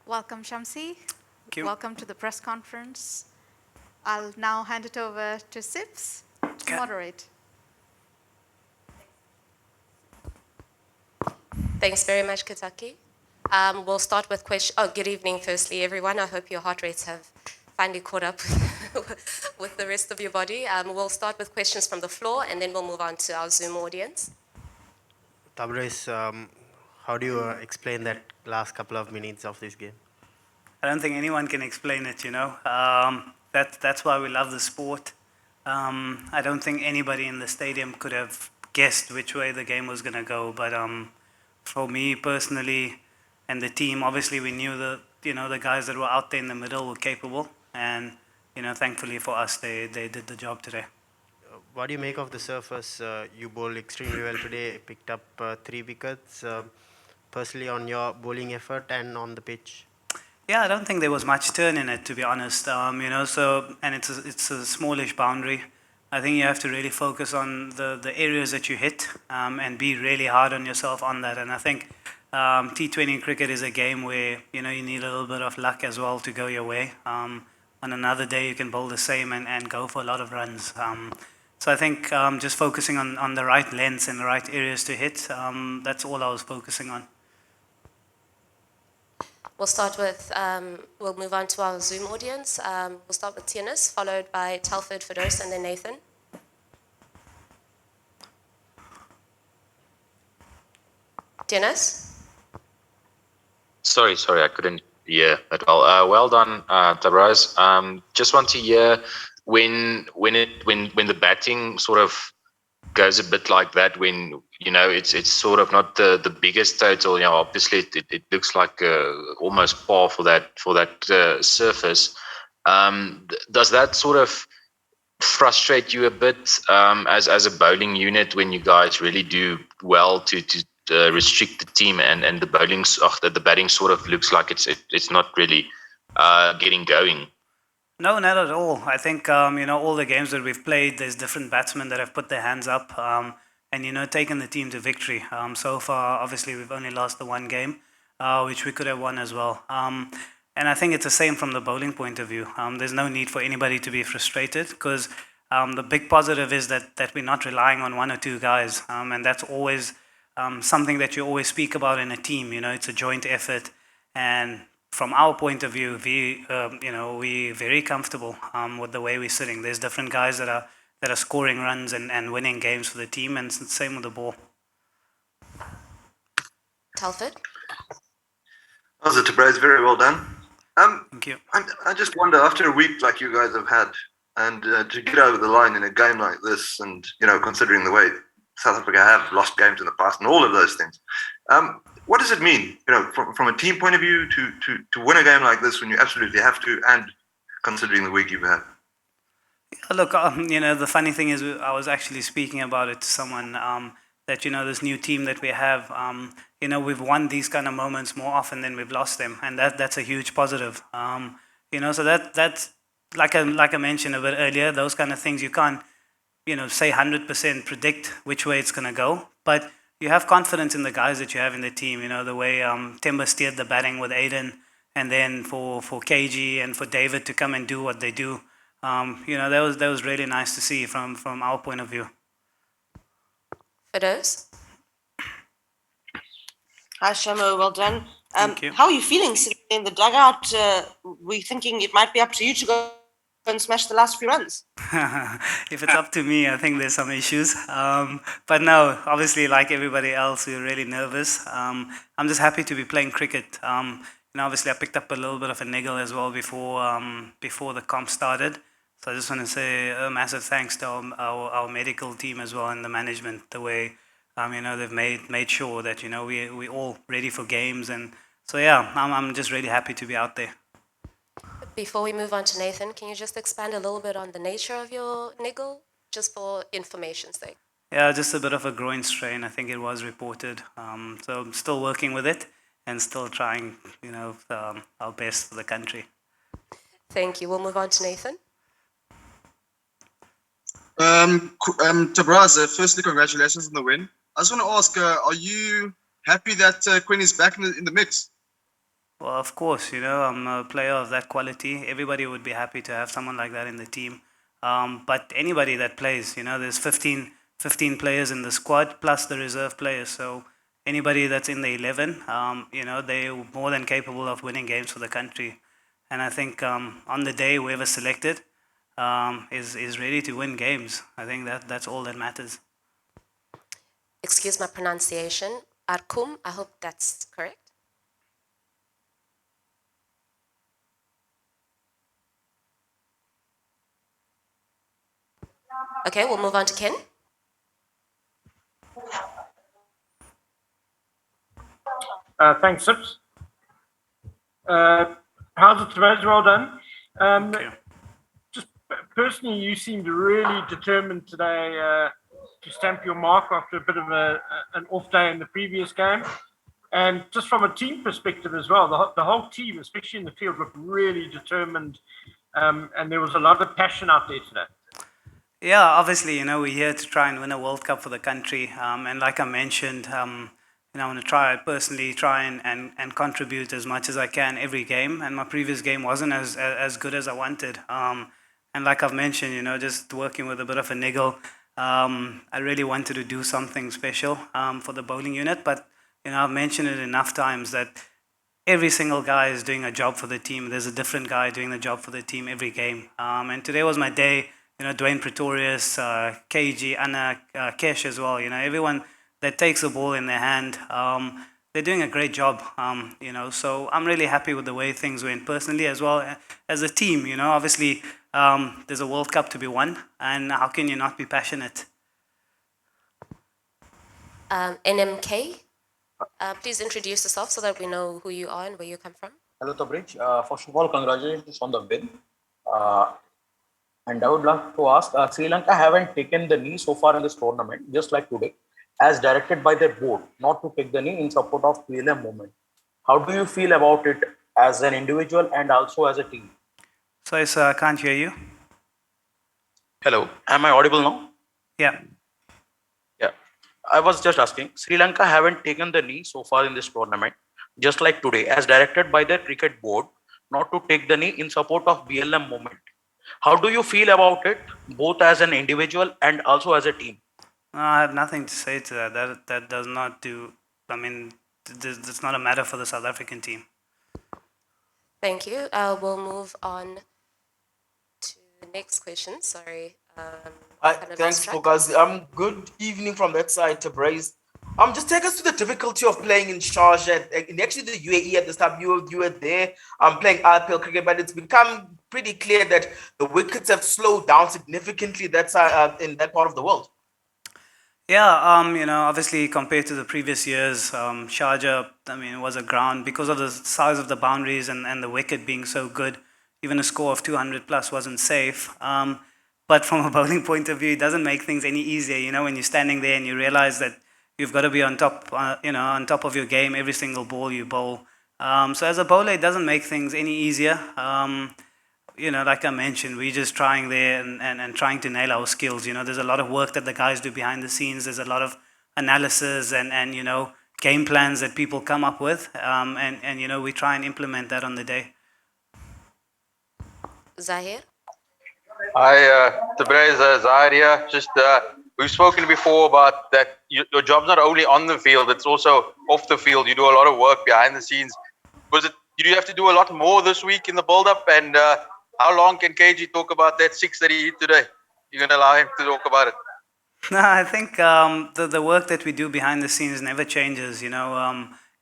Welcome, Shamsi. Thank you. Welcome to the press conference. I'll now hand it over to Sips to moderate. Thanks very much, Kitaki. We'll start with questions. Oh, good evening, firstly, everyone. I hope your heart rates have finally caught up with the rest of your body. We'll start with questions from the floor, and then we'll move on to our Zoom audience. Tabraiz, how do you explain that last couple of minutes of this game? I don't think anyone can explain it, That's why we love the sport. I don't think anybody in the stadium could have guessed which way the game was going to go. But for me personally and the team, obviously we knew that, the guys that were out there in the middle were capable. And, thankfully for us, they did the job today. What do you make of the surface? You bowled extremely well today, picked up 3 wickets. Personally, on your bowling effort and on the pitch? Yeah, I don't think there was much turn in it, to be honest. And it's a smallish boundary. I think you have to really focus on the areas that you hit and be really hard on yourself on that. And I think T20 cricket is a game where you need a little bit of luck as well to go your way. On another day, you can bowl the same and go for a lot of runs. So I think just focusing on the right lengths and the right areas to hit, that's all I was focusing on. We'll start with, we'll move on to our Zoom audience. We'll start with Tianis, followed by Telford, Firdaus, and then Nathan. Tianis? Sorry, I couldn't hear at all. Well done, Tabraiz. Just want to hear when the batting sort of goes a bit like that, when it's sort of not the biggest total. Obviously it looks like almost par for that surface. Does that sort of frustrate you a bit as a bowling unit when you guys really do well to restrict the team and the batting sort of looks like it's not really getting going? No, not at all. I think, all the games that we've played, there's different batsmen that have put their hands up and, taken the team to victory. So far, obviously, we've only lost the one game, which we could have won as well. And I think it's the same from the bowling point of view. There's no need for anybody to be frustrated because the big positive is that we're not relying on one or two guys. And that's always something that you always speak about in a team. It's a joint effort. And from our point of view, we're very comfortable with the way we're sitting. There's different guys that are scoring runs and winning games for the team, and it's the same with the ball. Telford? Also, Tabraiz, very well done. Thank you. I just wonder, after a week like you guys have had, and to get over the line in a game like this, and considering the way South Africa have lost games in the past and all of those things, what does it mean, from a team point of view, to win a game like this when you absolutely have to, and considering the week you've had? Look, the funny thing is, I was actually speaking about it to someone that this new team that we have, we've won these kind of moments more often than we've lost them, and that's a huge positive. So that's like I mentioned a bit earlier, those kind of things you can't say 100% predict which way it's going to go, but you have confidence in the guys that you have in the team. The way Timber steered the batting with Aiden, and then for KG and for David to come and do what they do. That was really nice to see from our point of view. Firdaus? Hi, Shamo, well done. Thank you. How are you feeling sitting in the dugout? Were you thinking it might be up to you to go and smash the last few runs? If it's up to me, I think there's some issues. But no, obviously, like everybody else, we're really nervous. I'm just happy to be playing cricket. Obviously, I picked up a little bit of a niggle as well before the comp started. So I just want to say a massive thanks to our medical team as well and the management, the way they've made sure that we're all ready for games. And so yeah, I'm just really happy to be out there. Before we move on to Nathan, can you just expand a little bit on the nature of your niggle, just for information's sake? Yeah, just a bit of a groin strain. I think it was reported. So I'm still working with it and still trying, our best for the country. Thank you. We'll move on to Nathan. Tabraiz, firstly, congratulations on the win. I just want to ask, are you happy that Quinn is back in the mix? Well, of course, I'm a player of that quality. Everybody would be happy to have someone like that in the team. But anybody that plays, there's 15 players in the squad plus the reserve players. So anybody that's in the 11, they're more than capable of winning games for the country. And I think on the day, whoever selected is ready to win games. I think that's all that matters. Excuse my pronunciation. Arkum, I hope that's correct. Okay, we'll move on to Ken. Thanks, Sips. How's it, Tabraiz? Well done. Thank you. Just personally, you seemed really determined today to stamp your mark after a bit of an off day in the previous game. And just from a team perspective as well, the whole team, especially in the field, looked really determined. And there was a lot of passion out there today. Yeah, obviously, we're here to try and win a World Cup for the country. And like I mentioned, I want to try and contribute as much as I can every game. And my previous game wasn't as good as I wanted. And like I've mentioned, just working with a bit of a niggle, I really wanted to do something special for the bowling unit. But, I've mentioned it enough times that every single guy is doing a job for the team. There's a different guy doing the job for the team every game. And today was my day. Dwayne Pretorius, KG, Anna, Kesh as well. Everyone that takes the ball in their hand, they're doing a great job. So I'm really happy with the way things went personally as well as a team. Obviously there's a World Cup to be won, and how can you not be passionate? NMK, please introduce yourself so that we know who you are and where you come from. Hello, Tabraiz. First of all, congratulations on the win. And I would love to ask, Sri Lanka haven't taken the knee so far in this tournament, just like today, as directed by their board, not to take the knee in support of PLM movement. How do you feel about it as an individual and also as a team? Sorry, sir, I can't hear you. Hello, am I audible now? Yeah. Yeah. I was just asking, Sri Lanka haven't taken the knee so far in this tournament, just like today, as directed by their cricket board, not to take the knee in support of BLM movement. How do you feel about it, both as an individual and also as a team? I have nothing to say to that. That does not do. It's not a matter for the South African team. Thank you. We'll move on to the next question. Sorry. Thanks, Focus. Good evening from that side, Tabraiz. Just take us to the difficulty of playing in Sharjah, in actually the UAE at the start. You were there playing IPL cricket, but it's become pretty clear that the wickets have slowed down significantly. That's in that part of the world. Yeah, obviously compared to the previous years, Sharjah, was a ground because of the size of the boundaries and the wicket being so good. Even a score of 200 plus wasn't safe. But from a bowling point of view, it doesn't make things any easier. When you're standing there and you realize that you've got to be on top, on top of your game every single ball you bowl. So as a bowler, it doesn't make things any easier. Like I mentioned, we're just trying there and trying to nail our skills. There's a lot of work that the guys do behind the scenes. There's a lot of analysis and game plans that people come up with. And we try and implement that on the day. Zahir? Hi, Tabraiz, Zahir here. Just we've spoken before about that your job's not only on the field, it's also off the field. You do a lot of work behind the scenes. Did you have to do a lot more this week in the build-up? And how long can KG talk about that six that he hit today? You're going to allow him to talk about it? No, I think the work that we do behind the scenes never changes.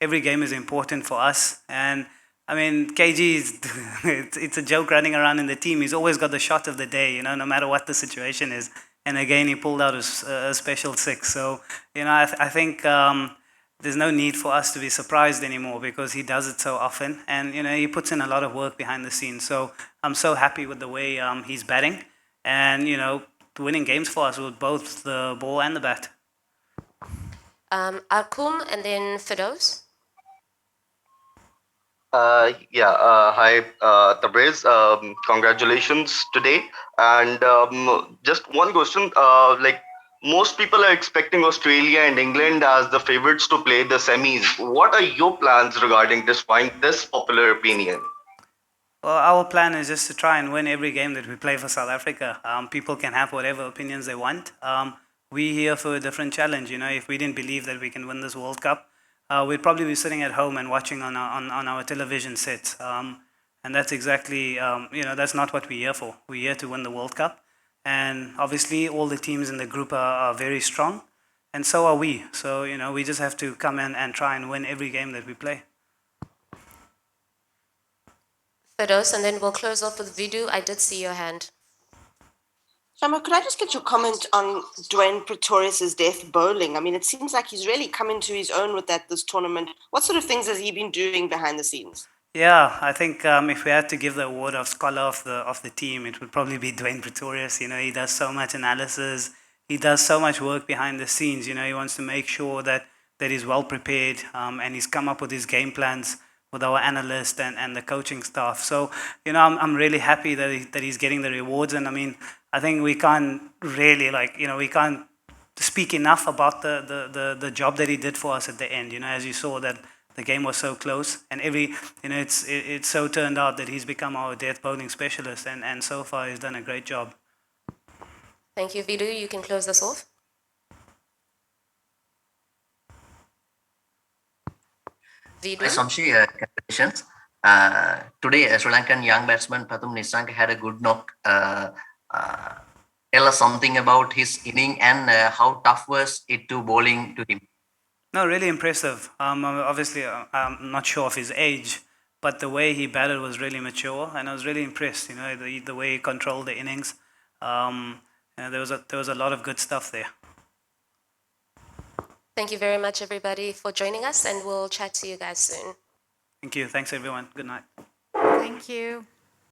Every game is important for us. And KG is it's a joke running around in the team. He's always got the shot of the day, no matter what the situation is. And again, he pulled out a special six. So, I think there's no need for us to be surprised anymore because he does it so often. And, he puts in a lot of work behind the scenes. So I'm so happy with the way he's batting. And, winning games for us with both the ball and the bat. Arkum and then Fidoz. Hi, Tabraiz. Congratulations today. And just one question, most people are expecting Australia and England as the favorites to play the semis. What are your plans regarding despite this popular opinion? Well, our plan is just to try and win every game that we play for South Africa. People can have whatever opinions they want. We're here for a different challenge. You know, if we didn't believe that we can win this World Cup, we'd probably be sitting at home and watching on our television sets. And that's exactly, that's not what we're here for. We're here to win the World Cup. And obviously, all the teams in the group are very strong, and so are we. So, we just have to come in and try and win every game that we play. Fidos, and then we'll close off with Vidu. I did see your hand. Shama, could I just get your comment on Dwayne Pretorius' death bowling? I mean, it seems like he's really come into his own with this tournament. What sort of things has he been doing behind the scenes? Yeah, I think if we had to give the award of scholar of the team, it would probably be Dwayne Pretorius. He does so much analysis. He does so much work behind the scenes. He wants to make sure that he's well prepared, and he's come up with his game plans with our analysts and the coaching staff. So, I'm really happy that he's getting the rewards. And I mean, I think we can't really we can't speak enough about the job that he did for us at the end. As you saw that the game was so close, and it's so turned out that he's become our death bowling specialist, and so far he's done a great job. Thank you, Vidu. You can close this off. Vidu. Hi, Shamsi. Congratulations. Today, Sri Lankan young batsman Pathum Nissanka had a good knock. Tell us something about his inning and how tough was it to bowling to him? No, really impressive. Obviously, I'm not sure of his age, but the way he batted was really mature, and I was really impressed. The way he controlled the innings. There was a lot of good stuff there. Thank you very much, everybody, for joining us, and we'll chat to you guys soon. Thank you. Thanks, everyone. Good night. Thank you.